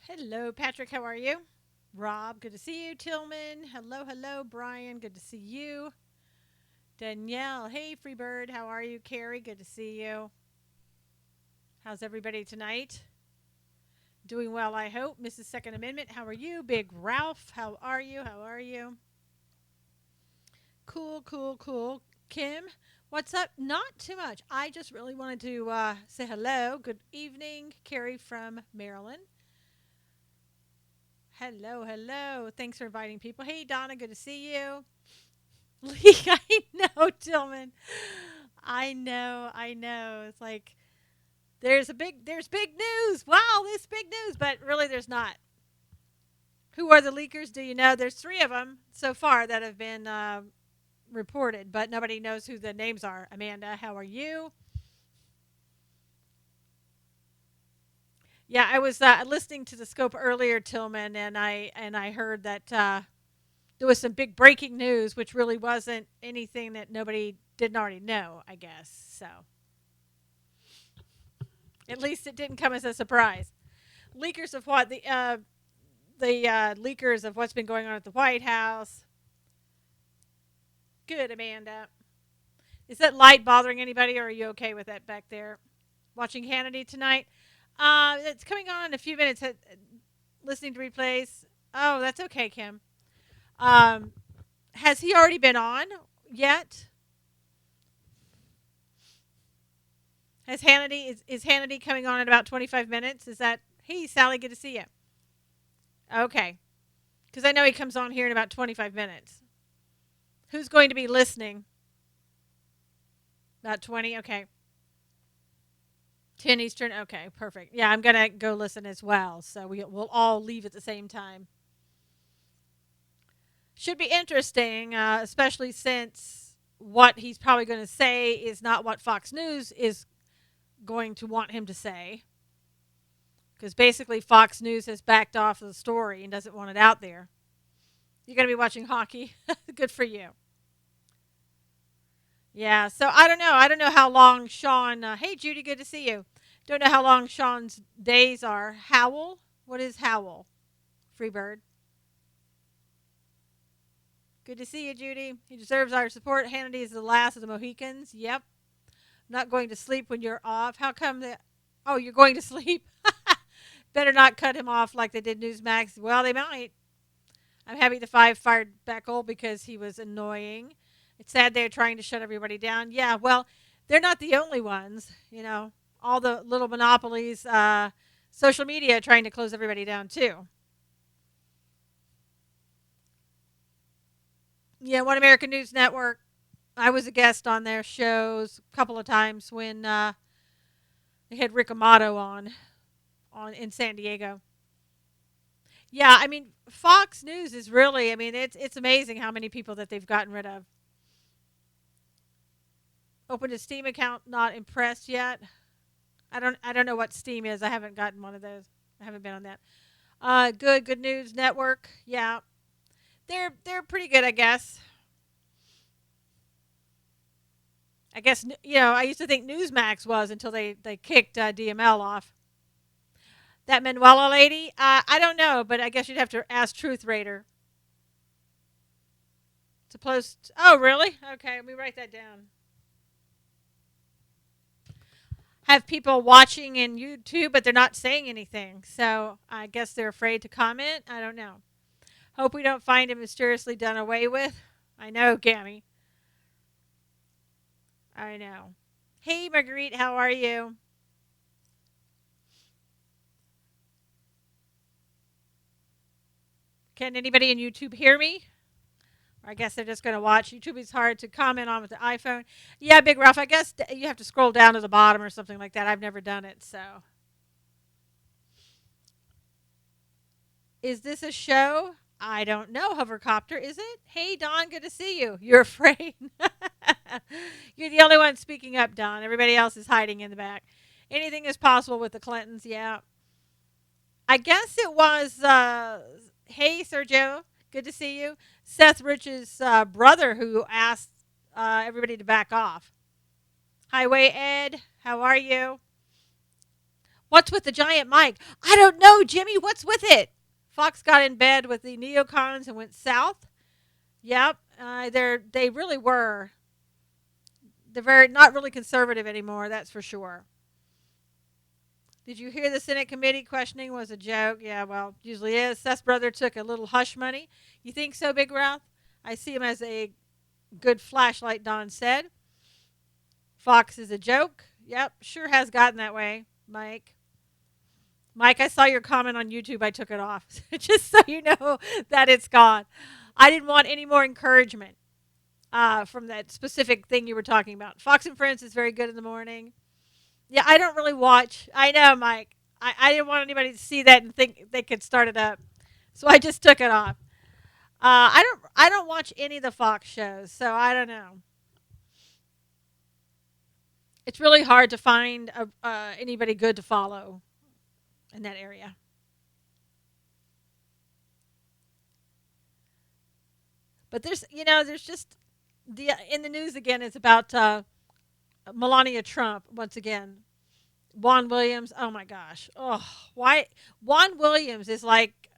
Hello, Patrick. How are you? Rob, good to see you. Tillman, hello, hello. Brian, good to see you. Danielle, hey, Freebird, how are you? Carrie, good to see you. How's everybody tonight? Doing well, I hope. Mrs. Second Amendment, how are you? Big Ralph, how are you? How are you? Cool, cool, cool. Kim, what's up? Not too much. I just really wanted to say hello. Good evening, Carrie from Maryland. Hello, hello. Thanks for inviting people. Hey, Donna, good to see you. Lee, I know, Tillman. I know. It's like there's big news. Wow, this big news, but really there's not. Who are the leakers? Do you know? There's three of them so far that have been reported, but nobody knows who the names are. Amanda, how are you? Yeah, I was listening to the scope earlier, Tillman, and I heard that there was some big breaking news, which really wasn't anything that nobody didn't already know. I guess so. At least it didn't come as a surprise. Leakers of what the leakers of what's been going on at the White House. Good, Amanda. Is that light bothering anybody, or are you okay with that back there? Watching Hannity tonight. It's coming on in a few minutes. Listening to replays. Oh, that's okay, Kim. Um, has he already been on yet? Has Hannity is Hannity coming on in about 25 minutes? Is that hey Sally? Good to see you. Okay, because I know he comes on here in about 25 minutes. Who's going to be listening? About 20? Okay. 10 Eastern? Okay, perfect. Yeah, I'm going to go listen as well. So we'll all leave at the same time. Should be interesting, especially since what he's probably going to say is not what Fox News is going to want him to say. Because basically, Fox News has backed off of the story and doesn't want it out there. You're going to be watching hockey? Good for you. Yeah, so I don't know. I don't know how long Sean. Hey, Judy, good to see you. Don't know how long Sean's days are. Howl? What is Howl? Freebird. Good to see you, Judy. He deserves our support. Hannity is the last of the Mohicans. Yep. Not going to sleep when you're off. How come that? Oh, you're going to sleep? Better not cut him off like they did Newsmax. Well, they might. I'm happy the five fired Beckel because he was annoying. It's sad they're trying to shut everybody down. Yeah, well, they're not the only ones. All the little monopolies, social media trying to close everybody down too. Yeah, One American News Network. I was a guest on their shows a couple of times when they had Rick Amato on in San Diego. Yeah, I mean Fox News is really. I mean it's amazing how many people that they've gotten rid of. Opened a Steam account. Not impressed yet. I don't know what Steam is. I haven't gotten one of those. I haven't been on that. Good News Network. Yeah, they're pretty good, I guess. I guess I used to think Newsmax was until they kicked DML off. That Manuela lady, I don't know, but I guess you'd have to ask Truth Raider to post. Oh, really? Okay, let me write that down. Have people watching in YouTube, but they're not saying anything, so I guess they're afraid to comment. I don't know. Hope we don't find it mysteriously done away with. I know, Gammy. I know. Hey, Marguerite, how are you? Can anybody in YouTube hear me? I guess they're just going to watch. YouTube is hard to comment on with the iPhone. Yeah, Big Ralph, I guess you have to scroll down to the bottom or something like that. I've never done it, so. Is this a show? I don't know, Hovercopter. Is it? Hey, Don, good to see you. You're afraid. You're the only one speaking up, Don. Everybody else is hiding in the back. Anything is possible with the Clintons, yeah. I guess it was, hey, Sergio, good to see you. Seth Rich's brother who asked everybody to back off. Highway Ed, how are you? What's with the giant mic? I don't know, Jimmy. What's with it? Fox got in bed with the neocons and went south. Yep, they really were. They're very not really conservative anymore. That's for sure. Did you hear the Senate committee questioning was a joke? Yeah, well, usually is. Seth's brother took a little hush money. You think so, Big Ralph? I see him as a good flashlight, Don said. Fox is a joke. Yep, sure has gotten that way, Mike. Mike, I saw your comment on YouTube. I took it off. Just so you know that it's gone. I didn't want any more encouragement from that specific thing you were talking about. Fox and Friends is very good in the morning. Yeah, I don't really watch. I know, Mike. I didn't want anybody to see that and think they could start it up. So I just took it off. I don't watch any of the Fox shows, so I don't know. It's really hard to find anybody good to follow in that area. But there's just the in the news again. It's about Melania Trump once again. Juan Williams. Oh my gosh. Oh, why? Juan Williams is like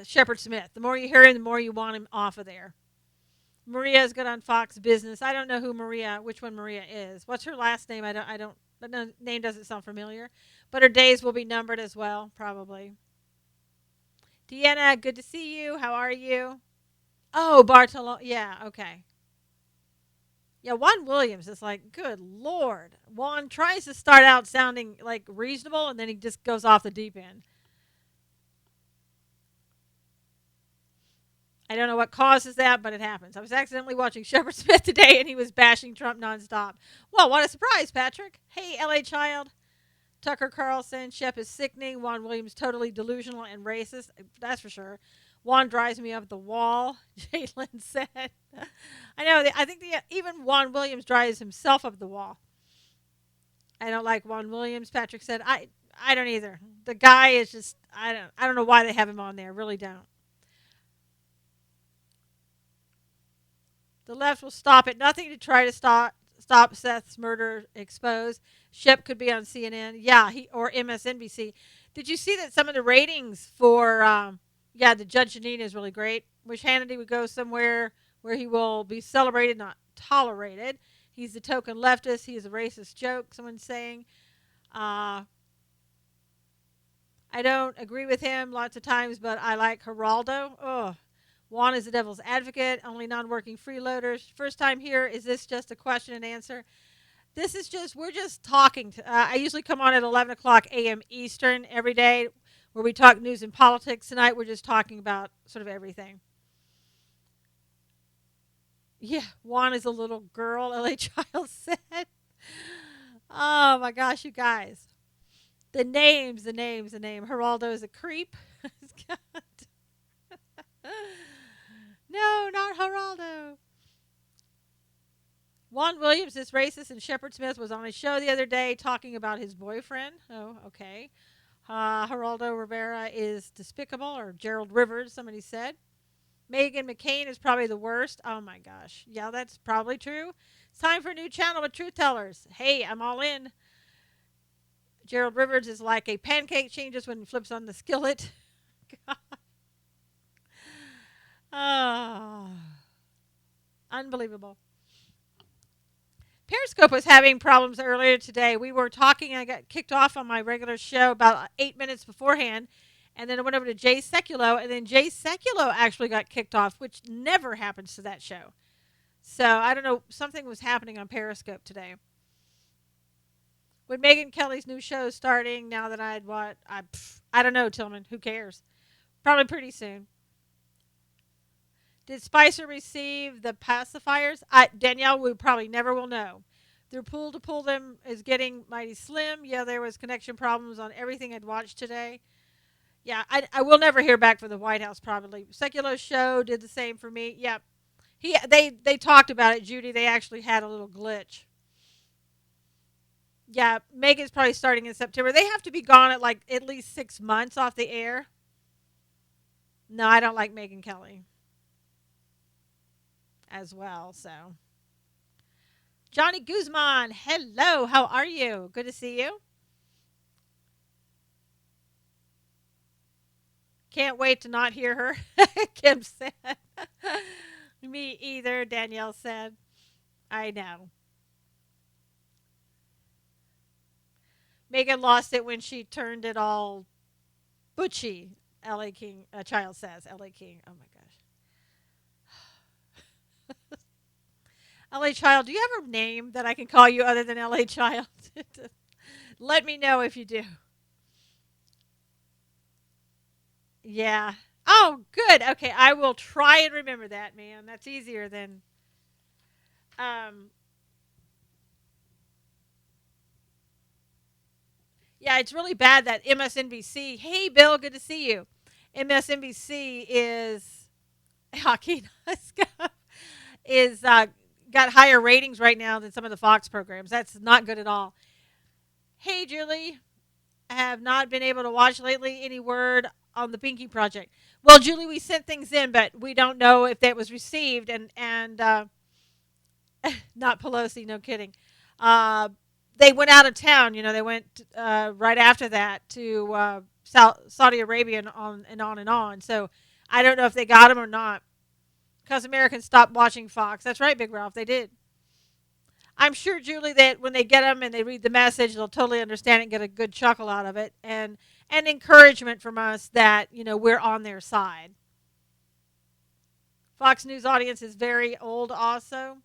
Shepard Smith. The more you hear him, the more you want him off of there. Maria is good on Fox Business. I don't know which one Maria is. What's her last name? I don't. The name doesn't sound familiar. But her days will be numbered as well, probably. Deanna, good to see you. How are you? Oh, Bartolo. Yeah, okay. Yeah, Juan Williams is like, good Lord. Juan tries to start out sounding like reasonable, and then he just goes off the deep end. I don't know what causes that, but it happens. I was accidentally watching Shepard Smith today, and he was bashing Trump nonstop. Well, what a surprise, Patrick. Hey, LA child. Tucker Carlson, Shep is sickening. Juan Williams, totally delusional and racist. That's for sure. Juan drives me up the wall, Jalen said. I know. I think even Juan Williams drives himself up the wall. I don't like Juan Williams. Patrick said, I don't either. The guy is just I don't know why they have him on there. Really don't. The left will stop at nothing to try to stop Seth's murder exposed. Shep could be on CNN. Yeah, he or MSNBC. Did you see that some of the ratings for the Judge Janine is really great. Wish Hannity would go somewhere where he will be celebrated, not tolerated. He's the token leftist. He is a racist joke, someone's saying. Uh, I don't agree with him lots of times, but I like Geraldo. Oh, Juan is the devil's advocate, only non working freeloaders. First time here, is this just a question and answer? This is we're just talking. I usually come on at 11 o'clock a.m. Eastern every day where we talk news and politics. Tonight, we're just talking about sort of everything. Yeah, Juan is a little girl, LA Child said. Oh my gosh, you guys. The names, the names, the name. Geraldo is a creep. No, not Geraldo. Juan Williams is racist, and Shepard Smith was on a show the other day talking about his boyfriend. Oh, okay. Geraldo Rivera is despicable, or Gerald Rivers, somebody said. Megan McCain is probably the worst. Oh my gosh. Yeah, that's probably true. It's time for a new channel with truth tellers. Hey, I'm all in. Gerald Rivers is like a pancake changes when he flips on the skillet. Oh, unbelievable. Periscope was having problems earlier today. We were talking, I got kicked off on my regular show about 8 minutes beforehand. And then I went over to Jay Sekulow, and then Jay Sekulow actually got kicked off, which never happens to that show. So I don't know, something was happening on Periscope today. When Megan Kelly's new show is starting, now that I'd what? I don't know, Tillman. Who cares? Probably pretty soon. Did Spicer receive the pacifiers? Danielle, we probably never will know. Their pool to pull them is getting mighty slim. Yeah, there was connection problems on everything I'd watched today. Yeah, I will never hear back from the White House probably. Seculo's show did the same for me. Yep. They talked about it, Judy. They actually had a little glitch. Yeah, Megan's probably starting in September. They have to be gone at least 6 months off the air. No, I don't like Megan Kelly as well, so. Johnny Guzman, hello, how are you? Good to see you. Can't wait to not hear her, Kim said. Me either, Danielle said. I know. Megan lost it when she turned it all butchy. L.A. King, a child says. L.A. King. Oh my gosh. L.A. Child, do you have a name that I can call you other than L.A. Child? Let me know if you do. Yeah. Oh, good. Okay, I will try and remember that, man. That's easier than. Um, yeah, it's really bad that MSNBC. Hey, Bill, good to see you. MSNBC is hockey is got higher ratings right now than some of the Fox programs. That's not good at all. Hey, Julie, I have not been able to watch lately. Any word on the Pinky Project? Well, Julie, we sent things in, but we don't know if that was received. And not Pelosi, no kidding. Uh, they went out of town. You know, they went right after that to Saudi Arabia and on and on and on. So I don't know if they got him or not because Americans stopped watching Fox. That's right, Big Ralph. They did. I'm sure, Julie, that when they get them and they read the message, they'll totally understand it and get a good chuckle out of it, and encouragement from us that we're on their side. Fox News audience is very old, also.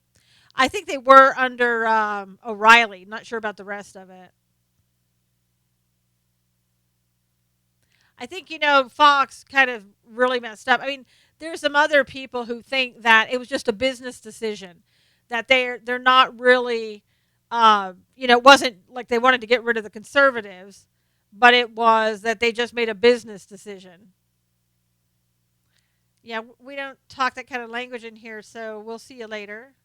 I think they were under O'Reilly. Not sure about the rest of it. I think Fox kind of really messed up. I mean, there's some other people who think that it was just a business decision, that they're not really, it wasn't like they wanted to get rid of the conservatives, but it was that they just made a business decision. Yeah, we don't talk that kind of language in here, so we'll see you later.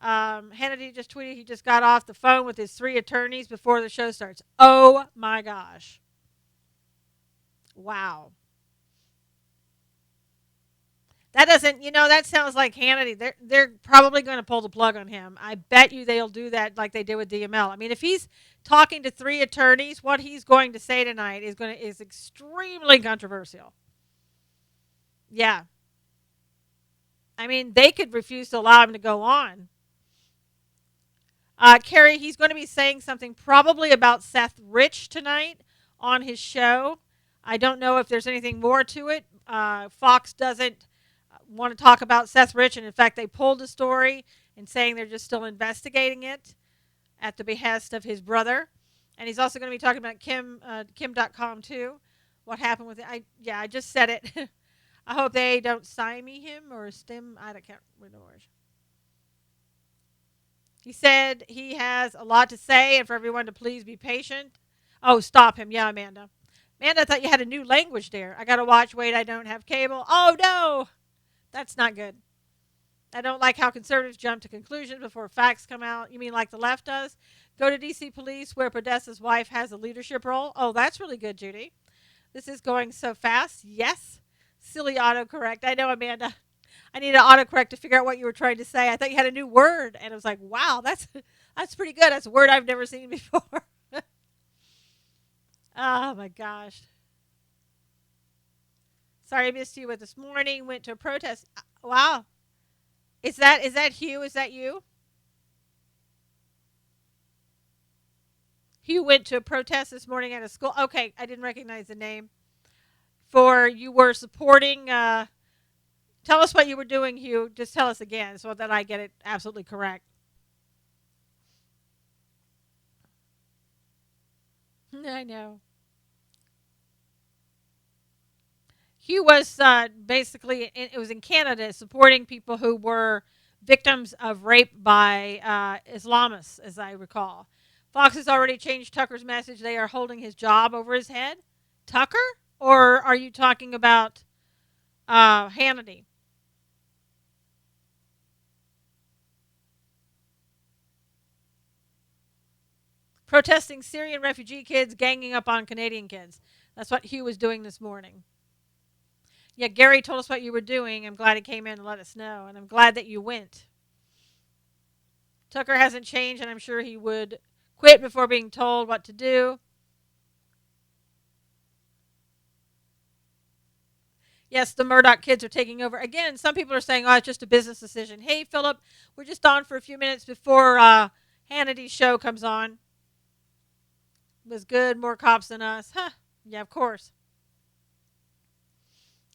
Hannity just tweeted he just got off the phone with his 3 attorneys before the show starts. Oh my gosh. Wow. That doesn't, that sounds like Hannity. They're probably going to pull the plug on him. I bet you they'll do that like they did with DML. I mean, if he's talking to 3 attorneys, what he's going to say tonight is extremely controversial. Yeah. I mean, they could refuse to allow him to go on. Carrie, he's going to be saying something probably about Seth Rich tonight on his show. I don't know if there's anything more to it. Fox doesn't want to talk about Seth Rich, and in fact, they pulled the story and saying they're just still investigating it at the behest of his brother. And he's also going to be talking about Kim.com too. What happened with it? I just said it. I hope they don't stymie him or stem. I can't remember. He said he has a lot to say and for everyone to please be patient. Oh, stop him. Yeah, Amanda. Amanda, I thought you had a new language there. I got to watch. Wait, I don't have cable. Oh, no. That's not good. I don't like how conservatives jump to conclusions before facts come out. You mean like the left does? Go to DC Police where Podesta's wife has a leadership role. Oh, that's really good, Judy. This is going so fast. Yes. Silly autocorrect. I know, Amanda. I need an autocorrect to figure out what you were trying to say. I thought you had a new word, and I was like, wow, that's pretty good. That's a word I've never seen before. Oh, my gosh. Sorry I missed you with this morning. Went to a protest. Wow. Is that Hugh? Is that you? Hugh went to a protest this morning at a school. Okay, I didn't recognize the name. For you were supporting. Tell us what you were doing, Hugh. Just tell us again so that I get it absolutely correct. I know. Hugh was basically, it was in Canada, supporting people who were victims of rape by Islamists, as I recall. Fox has already changed Tucker's message. They are holding his job over his head. Tucker? Or are you talking about Hannity? Protesting Syrian refugee kids ganging up on Canadian kids. That's what Hugh was doing this morning. Yeah, Gary told us what you were doing. I'm glad he came in and let us know, and I'm glad that you went. Tucker hasn't changed, and I'm sure he would quit before being told what to do. Yes, the Murdoch kids are taking over. Again, some people are saying, oh, it's just a business decision. Hey, Philip, we're just on for a few minutes before Hannity's show comes on. It was good, more cops than us. Huh. Yeah, of course.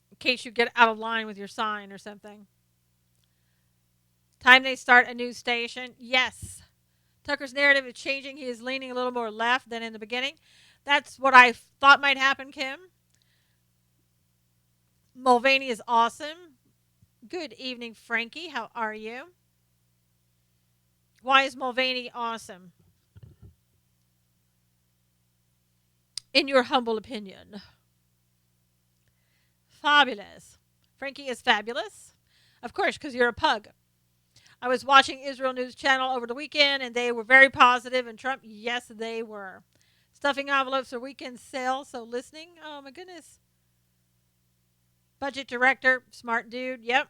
In case you get out of line with your sign or something. Time they start a new station? Yes. Tucker's narrative is changing. He is leaning a little more left than in the beginning. That's what I thought might happen, Kim. Mulvaney is awesome. Good evening, Frankie. How are you? Why is Mulvaney awesome? In your humble opinion. Fabulous. Frankie is fabulous. Of course, because you're a pug. I was watching Israel News Channel over the weekend, and they were very positive. And Trump, yes, they were. Stuffing envelopes are weekend sale, so listening. Oh, my goodness. Budget director, smart dude. Yep,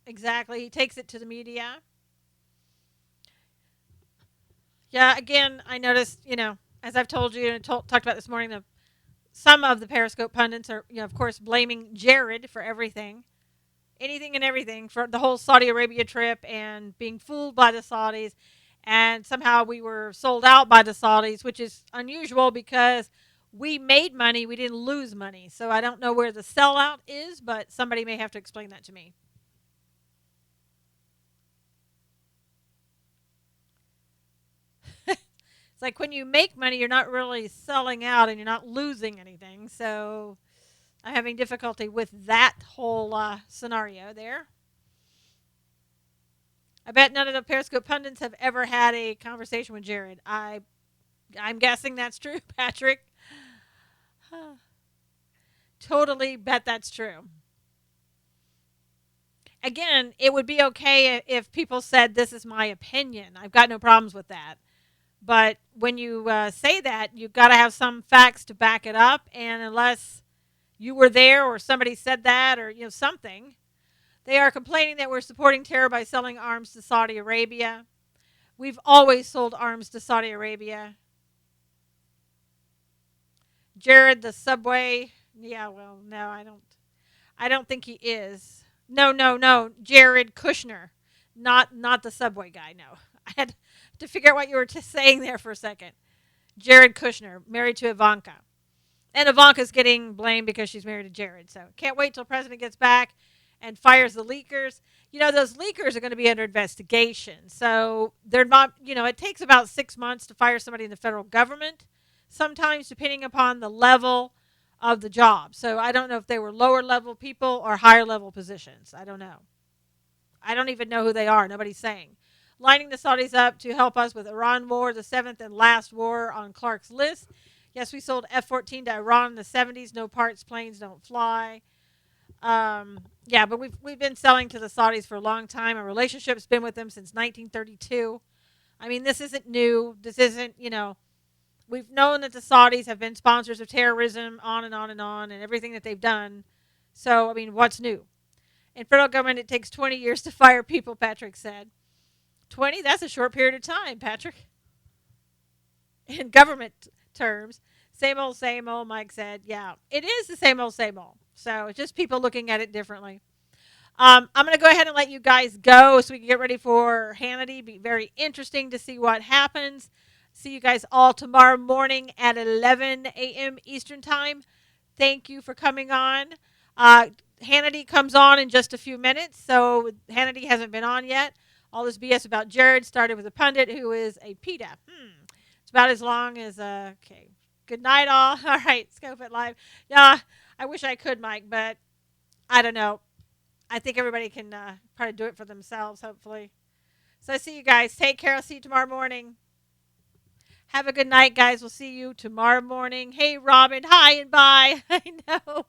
exactly. He takes it to the media. Yeah, again, I noticed, as I've told you and talked about this morning, some of the Periscope pundits are, of course, blaming Jared for everything. Anything and everything for the whole Saudi Arabia trip and being fooled by the Saudis. And somehow we were sold out by the Saudis, which is unusual because we made money, we didn't lose money. So I don't know where the sellout is, but somebody may have to explain that to me. It's like when you make money, you're not really selling out and you're not losing anything. So I'm having difficulty with that whole scenario there. I bet none of the Periscope pundits have ever had a conversation with Jared. I'm guessing that's true, Patrick. Totally bet that's true. Again, it would be okay if people said, this is my opinion. I've got no problems with that. But when you say that, you've got to have some facts to back it up. And unless you were there or somebody said that or something, they are complaining that we're supporting terror by selling arms to Saudi Arabia. We've always sold arms to Saudi Arabia. Jared, the subway. Yeah, well, no, I don't. I don't think he is. No, no, no. Jared Kushner, not the subway guy. No, I had to figure out what you were saying there for a second. Jared Kushner, married to Ivanka, and Ivanka's getting blamed because she's married to Jared. So can't wait till President gets back and fires the leakers. Those leakers are going to be under investigation. So they're not. It takes about 6 months to fire somebody in the federal government. Sometimes, depending upon the level of the job. So I don't know if they were lower level people or higher level positions. I don't know. I don't even know who they are. Nobody's saying. Lining the Saudis up to help us with Iran war, the seventh and last war on Clark's list. Yes, we sold F-14 to Iran in the 70s. No parts, planes don't fly. Yeah, but we've been selling to the Saudis for a long time. Our relationship's been with them since 1932. I mean, this isn't new. This isn't, we've known that the Saudis have been sponsors of terrorism, on and on and on, and everything that they've done. So, I mean, what's new? In federal government, it takes 20 years to fire people, Patrick said. 20? That's a short period of time, Patrick. In government terms, same old, Mike said. Yeah, it is the same old. So it's just people looking at it differently. I'm going to go ahead and let you guys go so we can get ready for Hannity. Be very interesting to see what happens. See you guys all tomorrow morning at 11 a.m. Eastern Time. Thank you for coming on. Hannity comes on in just a few minutes, so Hannity hasn't been on yet. All this BS about Jared started with a pundit who is a PETA. It's about as long as, okay. Good night, all. All right, Scope It Live. Yeah, I wish I could, Mike, but I don't know. I think everybody can probably do it for themselves, hopefully. So I see you guys. Take care. I'll see you tomorrow morning. Have a good night, guys. We'll see you tomorrow morning. Hey, Robin. Hi and bye. I know.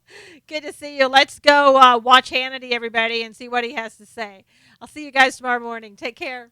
Good to see you. Let's go watch Hannity, everybody, and see what he has to say. I'll see you guys tomorrow morning. Take care.